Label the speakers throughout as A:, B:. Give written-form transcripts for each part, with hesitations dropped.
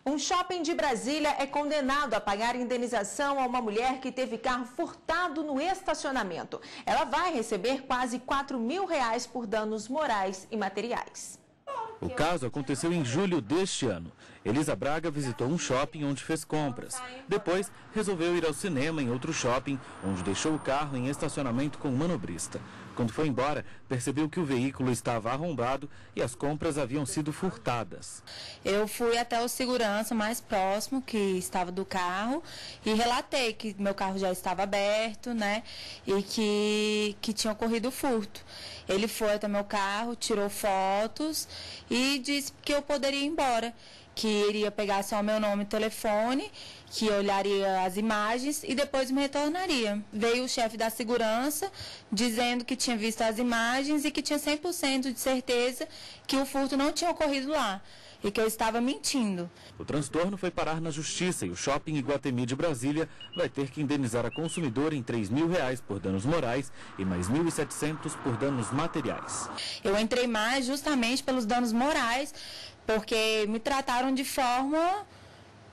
A: Um shopping de Brasília é condenado a pagar indenização a uma mulher que teve carro furtado no estacionamento. Ela vai receber quase R$ 4.000 por danos morais e materiais.
B: O caso aconteceu em julho deste ano. Elisa Braga visitou um shopping onde fez compras. Depois, resolveu ir ao cinema em outro shopping, onde deixou o carro em estacionamento com um manobrista. Quando foi embora, percebeu que o veículo estava arrombado e as compras haviam sido furtadas.
C: Eu fui até o segurança mais próximo que estava do carro e relatei que meu carro já estava aberto, né, e que tinha ocorrido o furto. Ele foi até meu carro, tirou fotos e disse que eu poderia ir embora, que iria pegar só meu nome e telefone, que olharia as imagens e depois me retornaria. Veio o chefe da segurança dizendo que tinha visto as imagens e que tinha 100% de certeza que o furto não tinha ocorrido lá e que eu estava mentindo.
B: O transtorno foi parar na justiça e o shopping Iguatemi de Brasília vai ter que indenizar a consumidora em R$ 3.000 por danos morais e mais R$ 1.700 por danos materiais.
C: Eu entrei mais justamente pelos danos morais, porque me trataram de forma,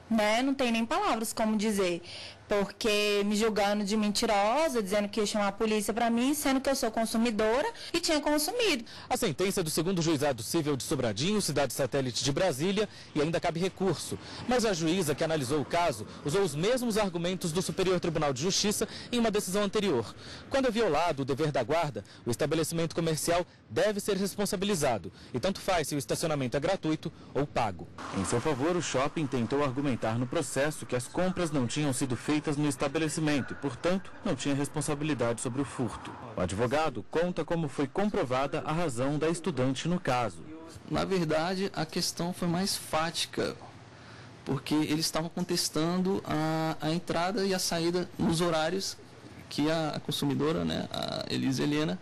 C: né, não tem nem palavras como dizer, porque me julgando de mentirosa, dizendo que ia chamar a polícia para mim, sendo que eu sou consumidora e tinha consumido.
B: A sentença é do 2º Juizado Cível de Sobradinho, cidade satélite de Brasília, e ainda cabe recurso. Mas a juíza que analisou o caso usou os mesmos argumentos do Superior Tribunal de Justiça em uma decisão anterior. Quando é violado o dever da guarda, o estabelecimento comercial deve ser responsabilizado, e tanto faz se o estacionamento é gratuito ou pago. Em seu favor, o shopping tentou argumentar no processo que as compras não tinham sido feitas no estabelecimento e, portanto, não tinha responsabilidade sobre o furto. O advogado conta como foi comprovada a razão da estudante no caso.
D: Na verdade, a questão foi mais fática, porque eles estavam contestando a entrada e a saída nos horários que a consumidora, né, a Elisa Helena,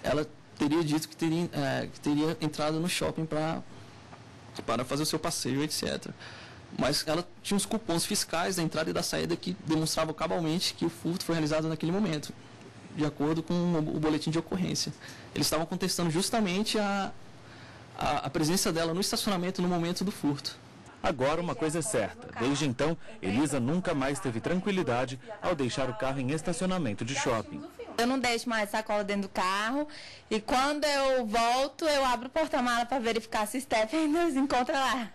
D: ela teria dito que teria entrado no shopping para fazer o seu passeio, etc. Mas ela tinha os cupons fiscais da entrada e da saída que demonstravam cabalmente que o furto foi realizado naquele momento, de acordo com o boletim de ocorrência. Eles estavam contestando justamente a presença dela no estacionamento no momento do furto.
B: Agora uma coisa é certa, desde então, Elisa nunca mais teve tranquilidade ao deixar o carro em estacionamento de shopping.
C: Eu não deixo mais sacola dentro do carro e quando eu volto, eu abro o porta-mala para verificar se Stephanie nos encontra lá.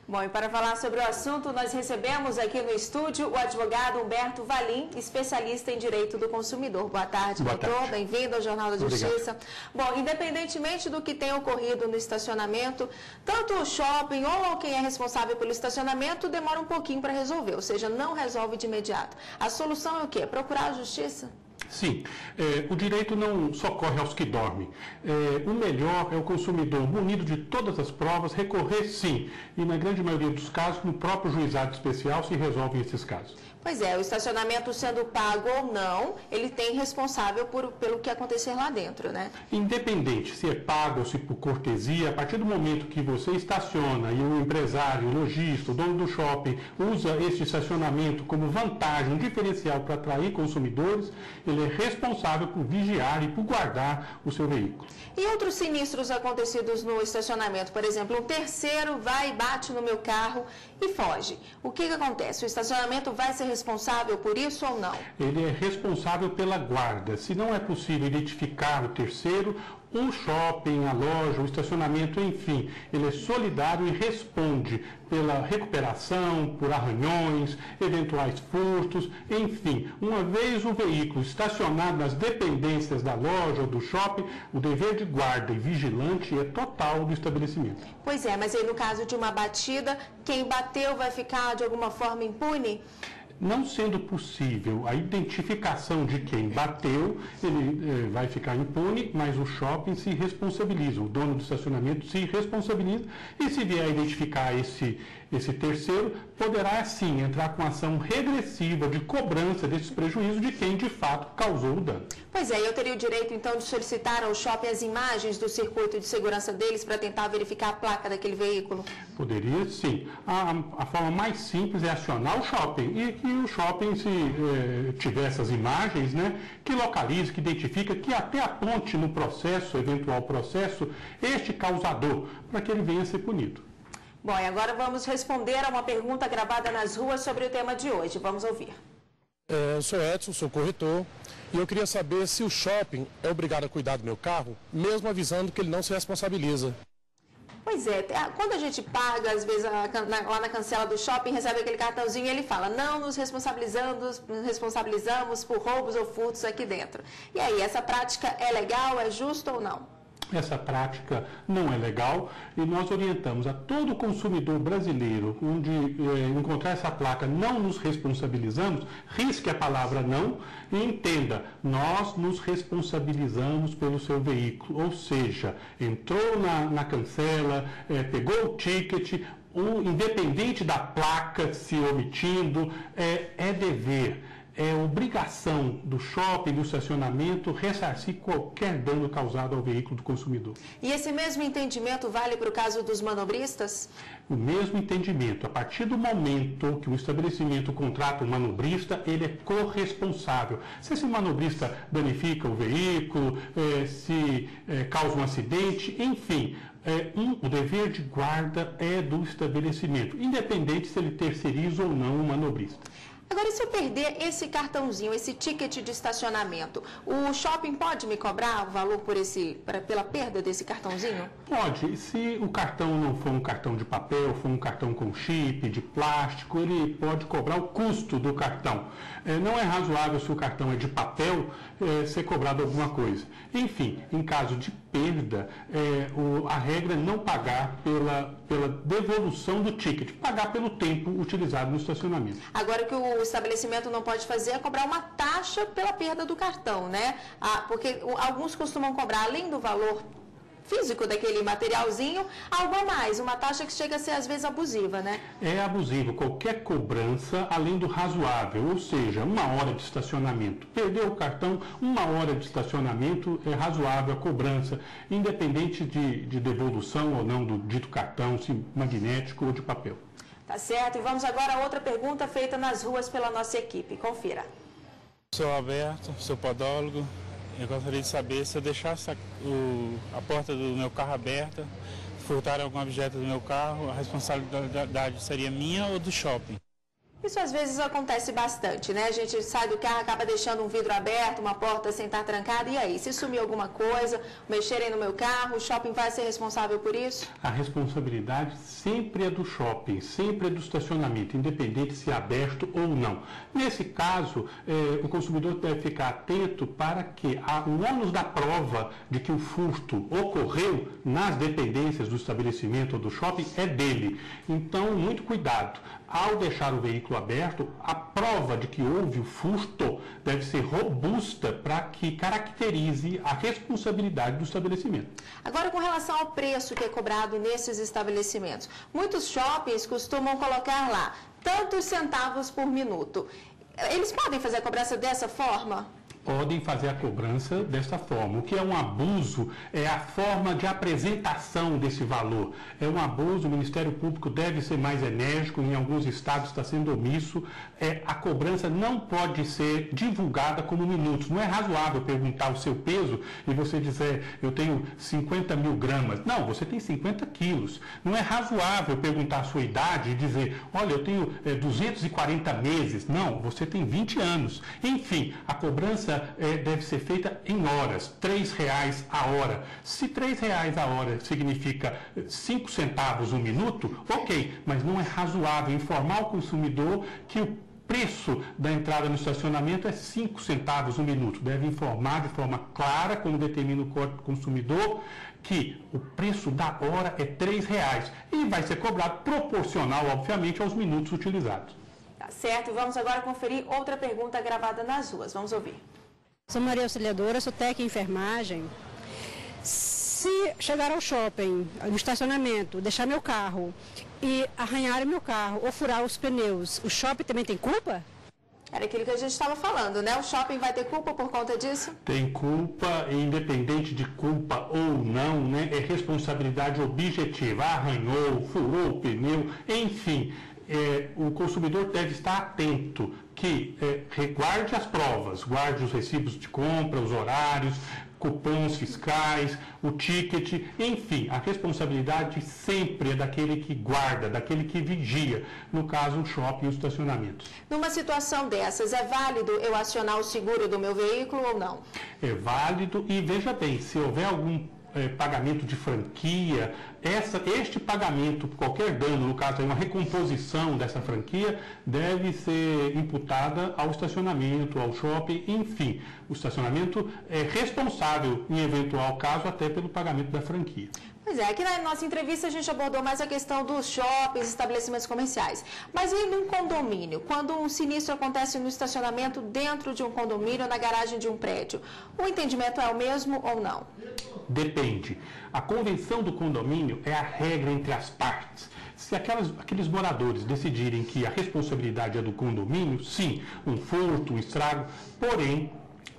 A: Bom, e para falar sobre o assunto, nós recebemos aqui no estúdio o advogado Humberto Valim, especialista em direito do consumidor. Boa tarde, doutor. Bem-vindo ao Jornal da Justiça. Bom, independentemente do que tenha ocorrido no estacionamento, tanto o shopping ou quem é responsável pelo estacionamento demora um pouquinho para resolver, ou seja, não resolve de imediato. A solução é o quê? Procurar a justiça?
E: Sim, o direito não socorre aos que dormem. O melhor é o consumidor, munido de todas as provas, recorrer sim. E na grande maioria dos casos, no próprio juizado especial se resolvem esses casos.
A: Pois é, o estacionamento sendo pago ou não, ele tem responsável pelo que acontecer lá dentro, né?
E: Independente se é pago ou se por cortesia, a partir do momento que você estaciona e o empresário, o lojista, o dono do shopping usa esse estacionamento como vantagem, um diferencial para atrair consumidores, ele é responsável por vigiar e por guardar o seu veículo.
A: E outros sinistros acontecidos no estacionamento? Por exemplo, um terceiro vai e bate no meu carro e foge. O que acontece? O estacionamento vai ser responsável por isso ou não?
E: Ele é responsável pela guarda. Se não é possível identificar o terceiro, o shopping, a loja, o estacionamento, enfim, ele é solidário e responde pela recuperação, por arranhões, eventuais furtos, enfim. Uma vez o veículo estacionado nas dependências da loja ou do shopping, o dever de guarda e vigilante é total do estabelecimento.
A: Pois é, mas aí no caso de uma batida, quem bateu vai ficar de alguma forma impune?
E: Não sendo possível a identificação de quem bateu, ele vai ficar impune, mas o shopping se responsabiliza, o dono do estacionamento se responsabiliza e se vier a identificar esse terceiro, poderá sim entrar com ação regressiva de cobrança desses prejuízos de quem de fato causou o dano.
A: Pois é, eu teria o direito então de solicitar ao shopping as imagens do circuito de segurança deles para tentar verificar a placa daquele veículo?
E: Poderia sim. A forma mais simples é acionar o shopping e que o shopping, se tiver essas imagens, né, que localize, que identifica, que até aponte no processo, eventual processo, este causador, para que ele venha a ser punido.
A: Bom, e agora vamos responder a uma pergunta gravada nas ruas sobre o tema de hoje. Vamos ouvir.
F: Eu sou Edson, sou corretor, e eu queria saber se o shopping é obrigado a cuidar do meu carro, mesmo avisando que ele não se responsabiliza.
A: Pois é, quando a gente paga, às vezes lá na cancela do shopping, recebe aquele cartãozinho e ele fala, não nos responsabilizamos por roubos ou furtos aqui dentro. E aí, essa prática é legal, é justo ou não?
E: Essa prática não é legal e nós orientamos a todo consumidor brasileiro onde encontrar essa placa não nos responsabilizamos, risque a palavra não e entenda, nós nos responsabilizamos pelo seu veículo, ou seja, entrou na cancela, pegou o ticket, independente da placa se omitindo, é dever. É obrigação do shopping, do estacionamento, ressarcir qualquer dano causado ao veículo do consumidor.
A: E esse mesmo entendimento vale para o caso dos manobristas?
E: O mesmo entendimento. A partir do momento que um estabelecimento contrata um manobrista, ele é corresponsável. Se esse manobrista danifica o veículo, se causa um acidente, enfim, o dever de guarda é do estabelecimento, independente se ele terceiriza ou não o manobrista.
A: Agora, e se eu perder esse cartãozinho, esse ticket de estacionamento, o shopping pode me cobrar o valor pela perda desse cartãozinho?
E: Pode. Se o cartão não for um cartão de papel, for um cartão com chip, de plástico, ele pode cobrar o custo do cartão. Não é razoável, se o cartão é de papel, ser cobrado alguma coisa. Enfim, em caso de perda, a regra é não pagar pela devolução do ticket, pagar pelo tempo utilizado no estacionamento.
A: Agora, o que o estabelecimento não pode fazer é cobrar uma taxa pela perda do cartão, né? Porque alguns costumam cobrar, além do valor físico daquele materialzinho, algo a mais, uma taxa que chega a ser às vezes abusiva, né?
E: É abusivo, qualquer cobrança além do razoável, ou seja, 1 hora de estacionamento. Perdeu o cartão, 1 hora de estacionamento é razoável a cobrança, independente de devolução ou não do dito cartão, se magnético ou de papel.
A: Tá certo, e vamos agora a outra pergunta feita nas ruas pela nossa equipe. Confira.
G: Sou Alberto, sou podólogo. Eu gostaria de saber se eu deixasse a porta do meu carro aberta, furtar algum objeto do meu carro, a responsabilidade seria minha ou do shopping?
A: Isso às vezes acontece bastante, né? A gente sai do carro, acaba deixando um vidro aberto, uma porta sem estar trancada, e aí? Se sumir alguma coisa, mexerem no meu carro, o shopping vai ser responsável por isso?
E: A responsabilidade sempre é do shopping, sempre é do estacionamento, independente se é aberto ou não. Nesse caso, o consumidor deve ficar atento para que o ônus da prova de que o furto ocorreu nas dependências do estabelecimento ou do shopping é dele. Então, muito cuidado. Ao deixar o veículo aberto, a prova de que houve o furto deve ser robusta para que caracterize a responsabilidade do estabelecimento.
A: Agora, com relação ao preço que é cobrado nesses estabelecimentos, muitos shoppings costumam colocar lá tantos centavos por minuto. Eles podem fazer a cobrança dessa forma?
E: Podem fazer a cobrança desta forma. O que é um abuso é a forma de apresentação desse valor. É um abuso, o Ministério Público deve ser mais enérgico, em alguns estados está sendo omisso. A cobrança não pode ser divulgada como minutos. Não é razoável perguntar o seu peso e você dizer, eu tenho 50 mil gramas. Não, você tem 50 quilos. Não é razoável perguntar a sua idade e dizer, olha, eu tenho 240 meses. Não, você tem 20 anos. Enfim, a cobrança deve ser feita em horas, R$3 a hora. Se R$3 a hora significa 5 centavos um minuto, ok, mas não é razoável informar o consumidor que o preço da entrada no estacionamento é 5 centavos um minuto. Deve informar de forma clara, como determina o Código do Consumidor, que o preço da hora é R$3 e vai ser cobrado proporcional, obviamente, aos minutos utilizados.
A: Tá certo, e vamos agora conferir outra pergunta gravada nas ruas. Vamos ouvir.
H: Sou Maria Auxiliadora, sou técnica em enfermagem. Se chegar ao shopping, no estacionamento, deixar meu carro e arranhar meu carro ou furar os pneus, o shopping também tem culpa?
A: Era aquilo que a gente estava falando, né? O shopping vai ter culpa por conta disso?
E: Tem culpa, independente de culpa ou não, né? É responsabilidade objetiva. Arranhou, furou o pneu, enfim. o consumidor deve estar atento que guarde as provas, guarde os recibos de compra, os horários, cupons fiscais, o ticket, enfim, a responsabilidade sempre é daquele que guarda, daquele que vigia, no caso, o shopping e o estacionamento.
A: Numa situação dessas, é válido eu acionar o seguro do meu veículo ou não?
E: É válido e veja bem, se houver algum pagamento de franquia, este pagamento, qualquer dano, no caso, uma recomposição dessa franquia, deve ser imputada ao estacionamento, ao shopping, enfim. O estacionamento é responsável, em eventual caso, até pelo pagamento da franquia.
A: Pois é, aqui na nossa entrevista a gente abordou mais a questão dos shoppings, estabelecimentos comerciais. Mas e num condomínio? Quando um sinistro acontece no estacionamento dentro de um condomínio, na garagem de um prédio, o entendimento é o mesmo ou não?
E: Depende. A convenção do condomínio é a regra entre as partes. Se aqueles moradores decidirem que a responsabilidade é do condomínio, sim, um furto, um estrago, porém,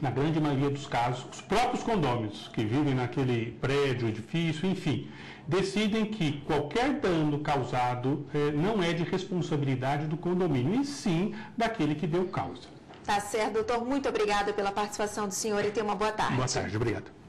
E: na grande maioria dos casos, os próprios condôminos que vivem naquele prédio, edifício, enfim, decidem que qualquer dano causado não é de responsabilidade do condomínio, e sim daquele que deu causa.
A: Tá certo, doutor. Muito obrigada pela participação do senhor e tenha uma boa tarde.
E: Boa tarde, obrigado.